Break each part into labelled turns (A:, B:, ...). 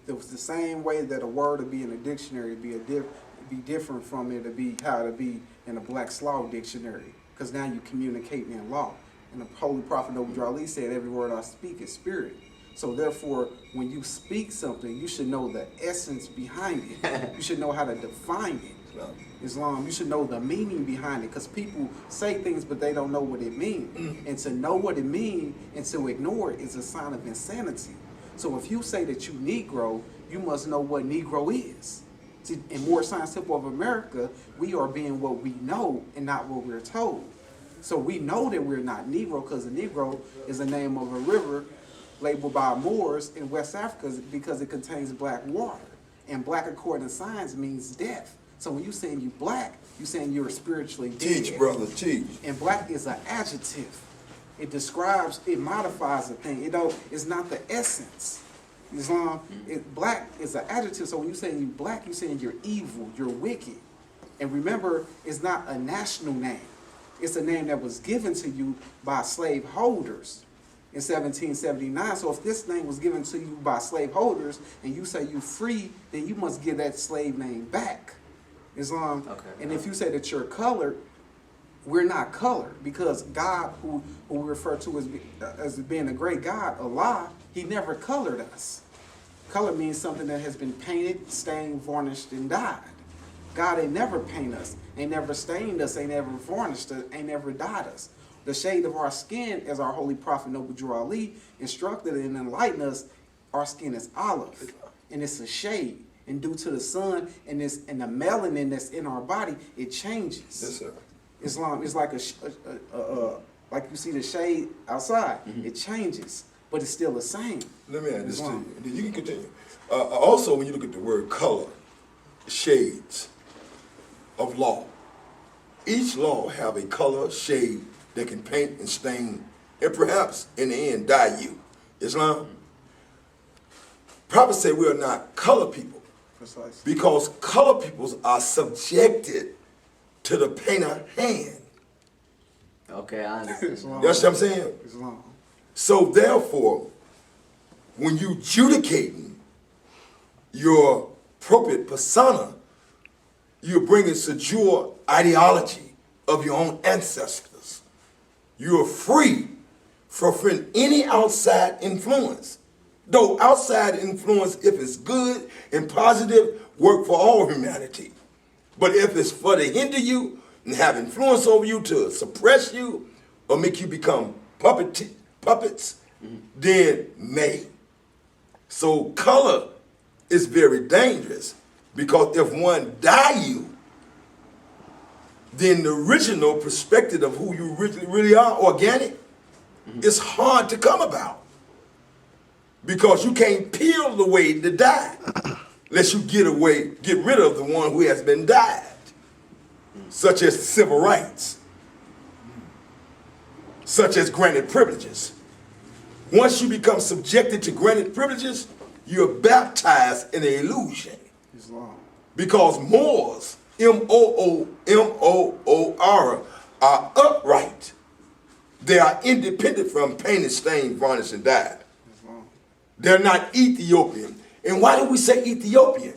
A: It was the same way that a word would be in a dictionary be different from it to be how to be in a Black's Law dictionary, because now you're communicating in law. And the Holy Prophet Noble Ali said, "Every word I speak is spirit." So therefore, when you speak something, you should know the essence behind it. You should know how to define it. Islam, you should know the meaning behind it, because people say things but they don't know what it means. And to know what it means and to ignore it is a sign of insanity. So if you say that you Negro, you must know what Negro is. See, in More Science Temple of America, we are being what we know and not what we're told. So we know that we're not Negro, because a Negro is the name of a river labeled by Moors in West Africa because it contains black water. And black, according to science, means death. So when you're saying you black, you're saying you're spiritually dead.
B: Teach, brother, teach.
A: And black is an adjective. It describes, it modifies a thing. It's not the essence. Islam, black is an adjective. So when you're saying you black, you're saying you're evil, you're wicked. And remember, it's not a national name. It's a name that was given to you by slave holders in 1779. So if this name was given to you by slave holders and you say you free, then you must give that slave name back. Islam. Okay. And if you say that you're colored, we're not colored, because God, who we refer to as being a great God, Allah, he never colored us. Color means something that has been painted, stained, varnished, and dyed. God ain't never paint us, ain't never stained us, ain't never varnished us, ain't never dyed us. The shade of our skin, as our Holy Prophet Noble Ali instructed and enlightened us, our skin is olive, and it's a shade. And due to the sun and the melanin that's in our body, it changes.
B: Yes, sir.
A: Islam is like like you see the shade outside. It changes, but it's still the same.
B: Let me add this to you. You can continue. Also, when you look at the word color, shades of law, each law have a color shade that can paint and stain, and perhaps in the end dye you. Islam. Prophets say we are not color people. Precisely. Because color peoples are subjected to the painter hand.
C: Okay, I understand.
B: That's what I'm saying?
A: Islam.
B: So therefore, when you judicating your appropriate persona, you're bringing secure ideology of your own ancestors. You're free from any outside influence. Though outside influence, if it's good and positive, work for all humanity. But if it's for to hinder you and have influence over you to suppress you or make you become puppets, then may. So color is very dangerous, because if one dye you, then the original perspective of who you really are, organic, is hard to come about. Because you can't peel away the dye unless you get rid of the one who has been dyed, such as civil rights, such as granted privileges. Once you become subjected to granted privileges, you're baptized in an illusion.
A: Islam.
B: Because Moors, M-O-O-R, are upright. They are independent from painted, stained, varnished, and dyed. They're not Ethiopian. And why do we say Ethiopian?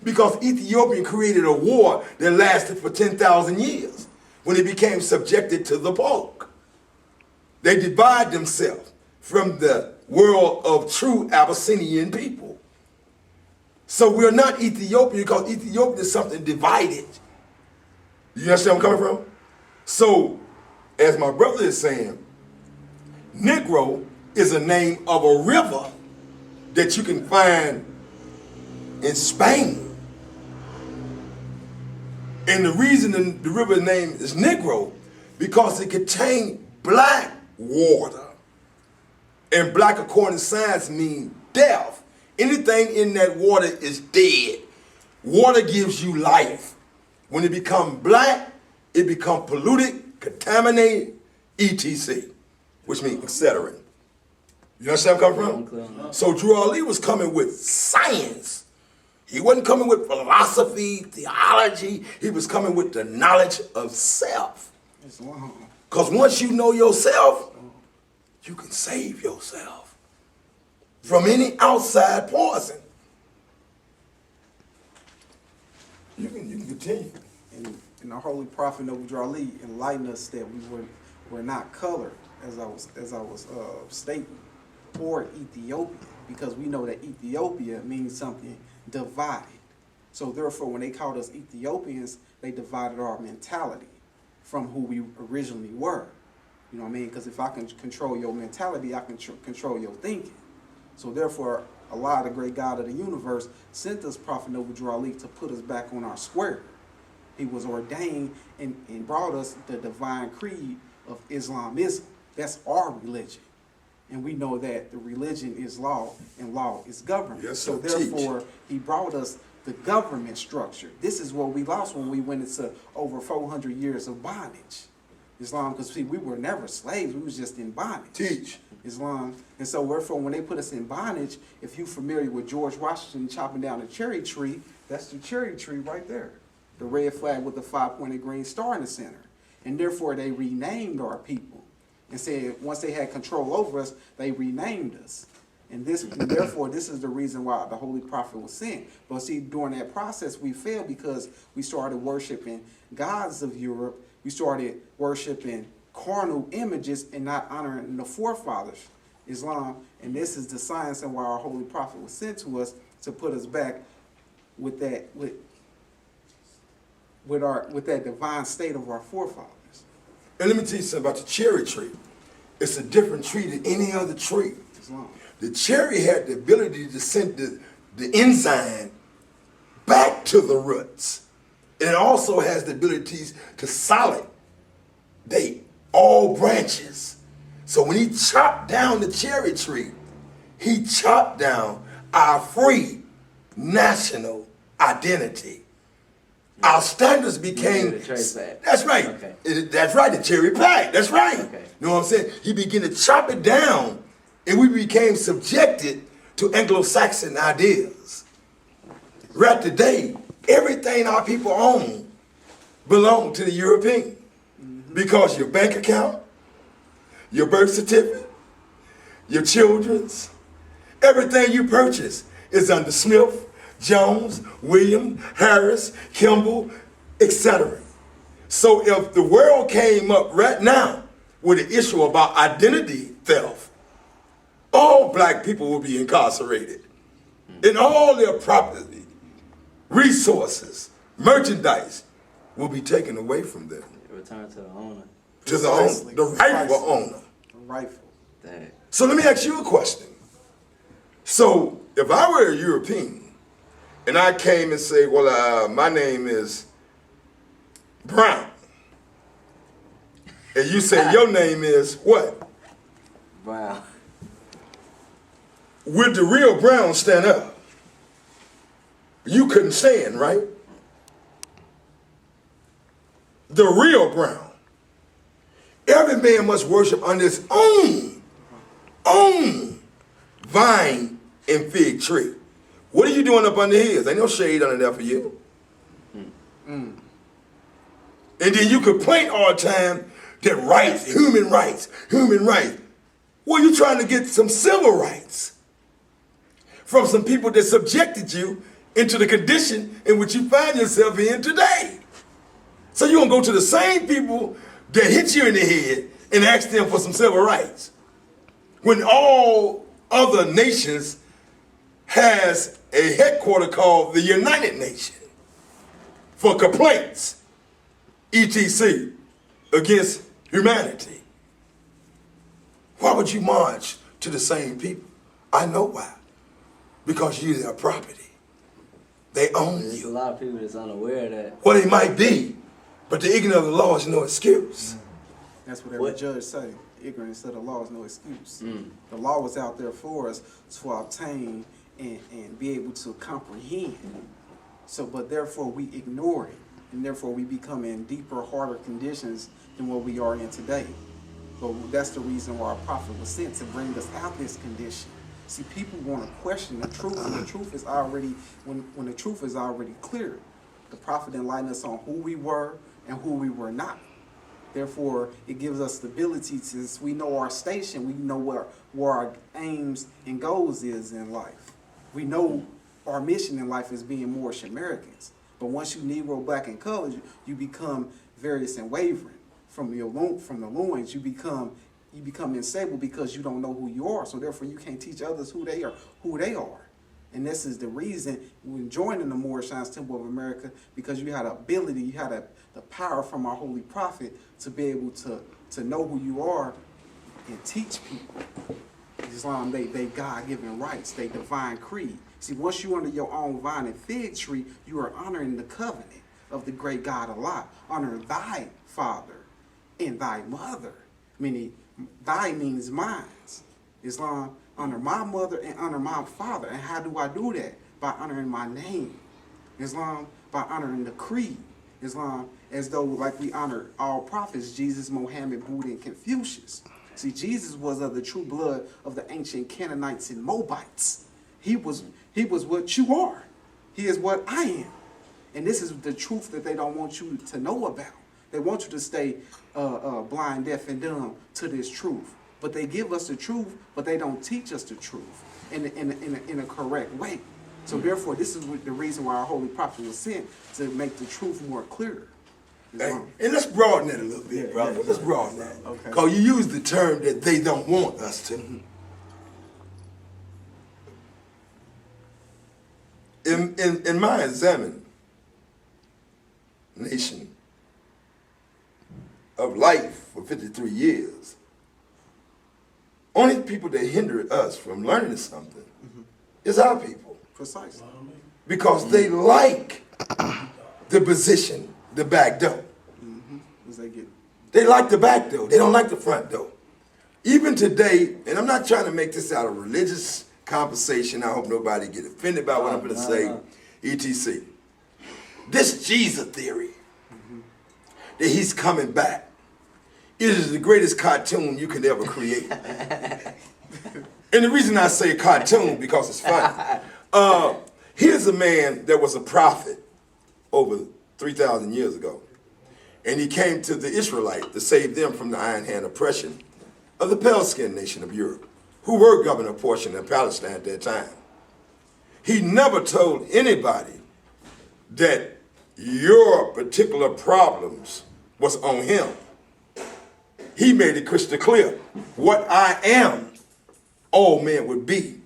B: Because Ethiopian created a war that lasted for 10,000 years when it became subjected to the Pope. They divide themselves from the world of true Abyssinian people. So we're not Ethiopian, because Ethiopia is something divided. You understand where I'm coming from? So, as my brother is saying, Negro is a name of a river that you can find in Spain. And the reason the river name is Negro, because it contains black water. And black, according to science, means death. Anything in that water is dead. Water gives you life. When it becomes black, it becomes polluted, contaminated, etc., which means etc. You understand where I'm coming from? So Drew Ali was coming with science. He wasn't coming with philosophy, theology. He was coming with the knowledge of self. Because once you know yourself, you can save yourself from any outside poison. Continue.
A: And the Holy Prophet Noble Ali enlightened us that we were not colored, as I was stating, or Ethiopian, because we know that Ethiopia means something divided. So therefore, when they called us Ethiopians, they divided our mentality from who we originally were. You know what I mean? Because if I can control your mentality, I can control your thinking. So therefore, Allah, the great God of the universe, sent us Prophet Noble Ali to put us back on our square. He was ordained and brought us the divine creed of Islamism. That's our religion. And we know that the religion is law and law is government.
B: Yes,
A: so
B: sir.
A: therefore, he brought us the government structure. This is what we lost when we went into over 400 years of bondage. Islam, because see, we were never slaves. We was just in bondage.
B: Teach.
A: Islam. And so therefore, when they put us in bondage, if you're familiar with George Washington chopping down a cherry tree, that's the cherry tree right there. The red flag with the 5-pointed green star in the center. And therefore, they renamed our people and said once they had control over us, they renamed us. And therefore, this is the reason why the Holy Prophet was sent. But see, during that process, we failed because we started worshiping gods of Europe. We started worshiping carnal images and not honoring the forefathers, Islam. And this is the science and why our Holy Prophet was sent to us to put us back with that with that divine state of our forefathers.
B: And let me tell you something about the cherry tree. It's a different tree than any other tree.
A: Islam.
B: The cherry had the ability to send the enzyme back to the roots. And it also has the abilities to solidate all branches. So when he chopped down the cherry tree, he chopped down our free national identity. Our standards became, that's right.
C: Okay.
B: That's right, the cherry pie. That's right.
C: Okay.
B: You know what I'm saying? He began to chop it down, and we became subjected to Anglo-Saxon ideas. Right today, everything our people own belong to the European. Because your bank account, your birth certificate, your children's, everything you purchase is under Smith, Jones, William, Harris, Kimball, etc. So if the world came up right now with an issue about identity theft, all black people will be incarcerated. And all their property, resources, merchandise will be taken away from them.
C: Return to the owner.
B: To the owner, the rightful owner.
A: Rightful.
C: Dang.
B: So let me ask you a question. So if I were a European and I came and say, well, my name is Brown, and you say your name is what?
C: Wow.
B: Would the real Brown stand up? You couldn't stand, right? The real Brown. Every man must worship under his own vine and fig tree. What are you doing up under his? Ain't no shade under there for you. And then you complain all the time that rights, human rights. Well, you're trying to get some civil rights from some people that subjected you into the condition in which you find yourself in today. So you're going to go to the same people that hit you in the head and ask them for some civil rights. When all other nations has a headquarter called the United Nations for complaints, etc., against humanity. Why would you march to the same people? I know why. Because you're their property. They own
C: There's a
B: you.
C: lot of people that's unaware of that.
B: Well, they might be, but the ignorant of the law is no excuse.
A: That's what every judge say. Ignorance of the law is no excuse. The law was out there for us to obtain and be able to comprehend. So, but therefore we ignore it, and therefore we become in deeper, harder conditions than what we are in today. But that's the reason why our prophet was sent, to bring us out this condition. See, people want to question the truth, and the truth is already, when the truth is already clear. The prophet enlightened us on who we were and who we were not. Therefore, it gives us the ability to, we know our station, we know where our aims and goals is in life. We know our mission in life is being Moorish Americans. But once you Negro, black, and colored, you become various and wavering. From the loins, you become unstable because you don't know who you are. So therefore, you can't teach others who they are. And this is the reason when joining the Moorish Temple of America, because you had the ability, you had the power from our holy prophet to be able to know who you are and teach people. Islam, they God-given rights, they divine creed. See, once you're under your own vine and fig tree, you are honoring the covenant of the great God Allah. Honor thy father and thy mother. Meaning, thy means mine. Islam, honor my mother and honor my father. And how do I do that? By honoring my name. Islam, by honoring the creed. Islam, as though like we honor all prophets, Jesus, Mohammed, Buddha, and Confucius. See, Jesus was of the true blood of the ancient Canaanites and Moabites. He was what you are. He is what I am. And this is the truth that they don't want you to know about. They want you to stay blind, deaf, and dumb to this truth. But they give us the truth, but they don't teach us the truth in a correct way. So therefore, this is the reason why our holy prophet was sent, to make the truth more clear.
B: Hey, and let's broaden that a little bit, brother. Let's broaden that.
A: Okay.
B: Because you use the term that they don't want us to. In my examination of life for 53 years, only people that hinder us from learning something is our people.
A: Precisely.
B: Because they like the position, the back door. They like the back door. They don't like the front door. Even today, and I'm not trying to make this out of religious conversation. I hope nobody get offended by what I'm going to say, etc. This Jesus theory that he's coming back, it is the greatest cartoon you can ever create. And the reason I say cartoon, because it's funny. Here's a man that was a prophet over 3,000 years ago. And he came to the Israelites to save them from the iron hand oppression of the pale-skinned nation of Europe, who were governing a portion of Palestine at that time. He never told anybody that your particular problems was on him. He made it crystal clear. What I am, all men would be.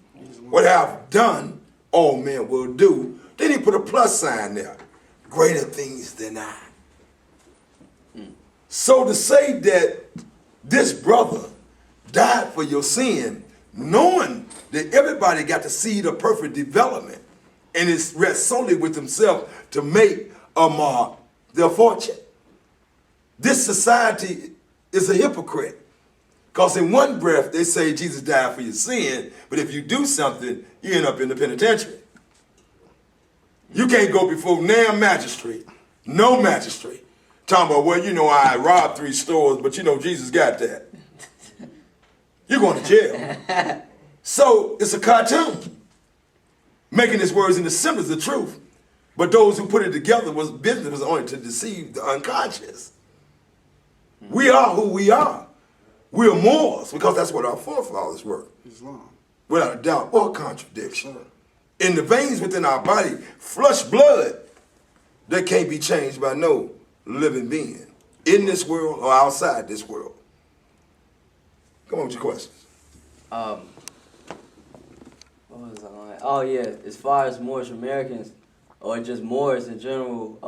B: What I've done, all men will do. Then he put a plus sign there. Greater things than I. So to say that this brother died for your sin, knowing that everybody got to see the perfect development, and it rests solely with himself to make a mark their fortune. This society is a hypocrite. Because in one breath, they say Jesus died for your sin, but if you do something, you end up in the penitentiary. You can't go before no magistrate, talking about, well, you know, I robbed 3 stores, but you know, Jesus got that. You're going to jail. So it's a cartoon, making his words and the symbols the truth. But those who put it together was only to deceive the unconscious. We are who we are. We're Moors, because that's what our forefathers were.
A: Islam.
B: Without a doubt or contradiction. In the veins within our body, flush blood that can't be changed by no living being in this world or outside this world. Come on with your questions.
C: What was I on? Oh yeah, as far as Moorish Americans or just Moors in general,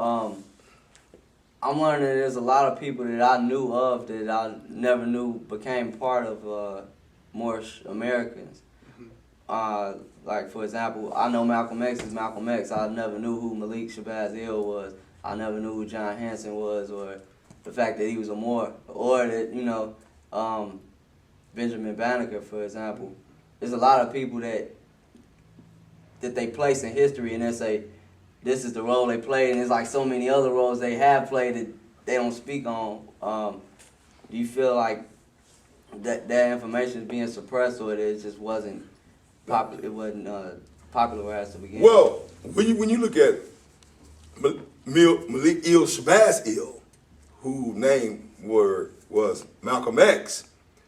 C: I'm learning there's a lot of people that I knew of that I never knew became part of Moorish Americans. Like for example, I know Malcolm X is Malcolm X. I never knew who Malik Shabazz Hill was. I never knew who John Hanson was, or the fact that he was a Moor, or that, you know, Benjamin Banneker, for example. There's a lot of people that they place in history and they say this is the role they played, and there's like so many other roles they have played that they don't speak on. Do you feel like that information is being suppressed, or that it just wasn't popular? It wasn't popular as to begin.
B: Well, when you look at Malik Shabazz Hill, whose name was Malcolm X,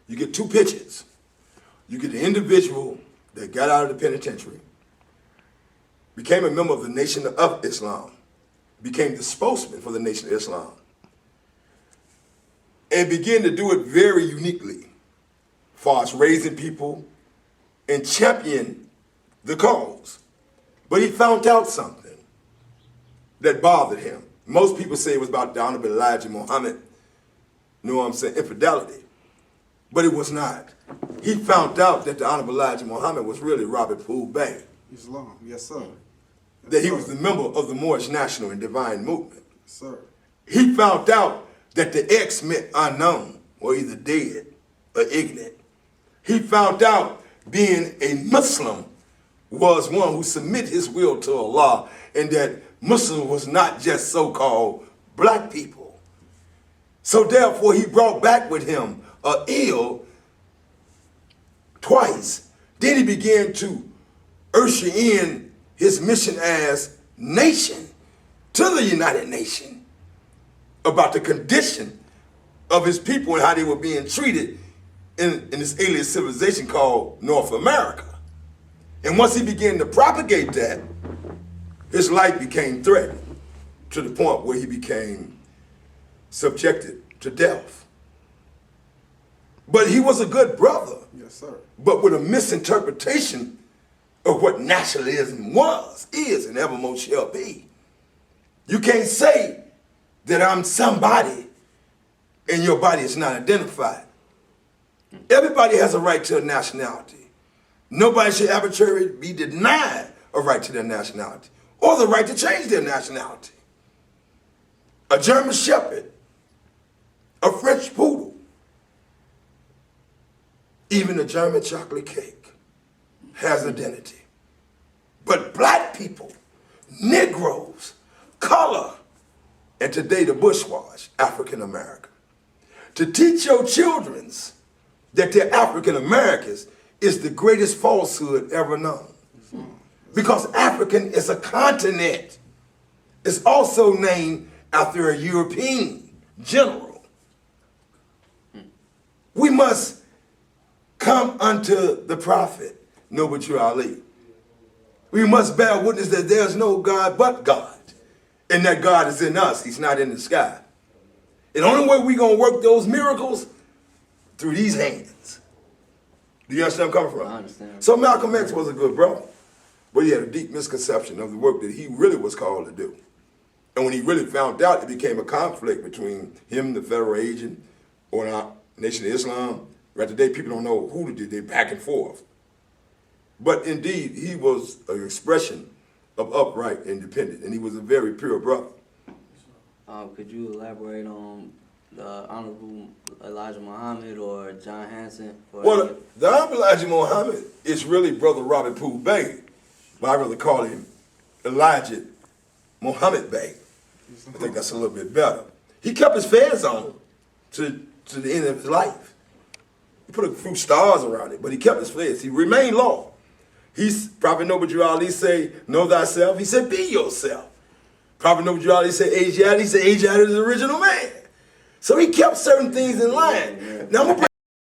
B: you get 2 pictures. You get the individual that got out of the penitentiary, became a member of the Nation of Islam, became the spokesman for the Nation of Islam and began to do it very uniquely as far as raising people and championing the cause. But he found out something that bothered him. Most people say it was about the Honorable Elijah Muhammad, you know what I'm saying, infidelity. But it was not. He found out that the Honorable Elijah Muhammad was really Robert Poole Bey.
A: Islam, yes, sir.
B: That he was the member of the Moorish National and Divine Movement.
A: Yes, sir.
B: He found out that the X meant unknown, or either dead or ignorant. He found out being a Muslim was one who submitted his will to Allah, and that Muslim was not just so-called black people. So therefore he brought back with him a ill twice. Then he began to usher in his mission as nation to the United Nations about the condition of his people and how they were being treated in this alien civilization called North America. And once he began to propagate that, his life became threatened to the point where he became subjected to death. But he was a good brother.
A: Yes, sir.
B: But with a misinterpretation of what nationalism was, is, and ever most shall be. You can't say that I'm somebody and your body is not identified. Everybody has a right to a nationality. Nobody should arbitrarily be denied a right to their nationality or the right to change their nationality. A German Shepherd, a French Poodle, even a German chocolate cake has identity. But black people, Negroes, color, and today the Bushwash, African American. To teach your children that they're African Americans is the greatest falsehood ever known. Because African is a continent. It's also named after a European general. We must come unto the prophet, Noble Ali. We must bear witness that there's no God but God. And that God is in us. He's not in the sky. And the only way we're going to work those miracles through these hands. Do you understand where I'm coming from?
C: I understand.
B: So Malcolm X was a good brother, but he had a deep misconception of the work that he really was called to do. And when he really found out, it became a conflict between him, the federal agent, or the Nation of Islam. Right today, people don't know who to do. They're back and forth. But indeed, he was an expression of upright independence, and he was a very pure brother.
C: Could you elaborate on the Honorable Elijah Muhammad or John Hanson?
B: Well, the Honorable Elijah Muhammad is really Brother Robert Poole Bey, but I rather call him Elijah Muhammad Bey. I think that's a little bit better. He kept his fez on to the end of his life. He put a few stars around it, but he kept his fez. He remained loyal. He's Prophet Noble Ali say, know thyself. He said, be yourself. Prophet Noble Ali said, Asiatic. He said, Asiatic is the original man. So he kept certain things in line. Now I'm gonna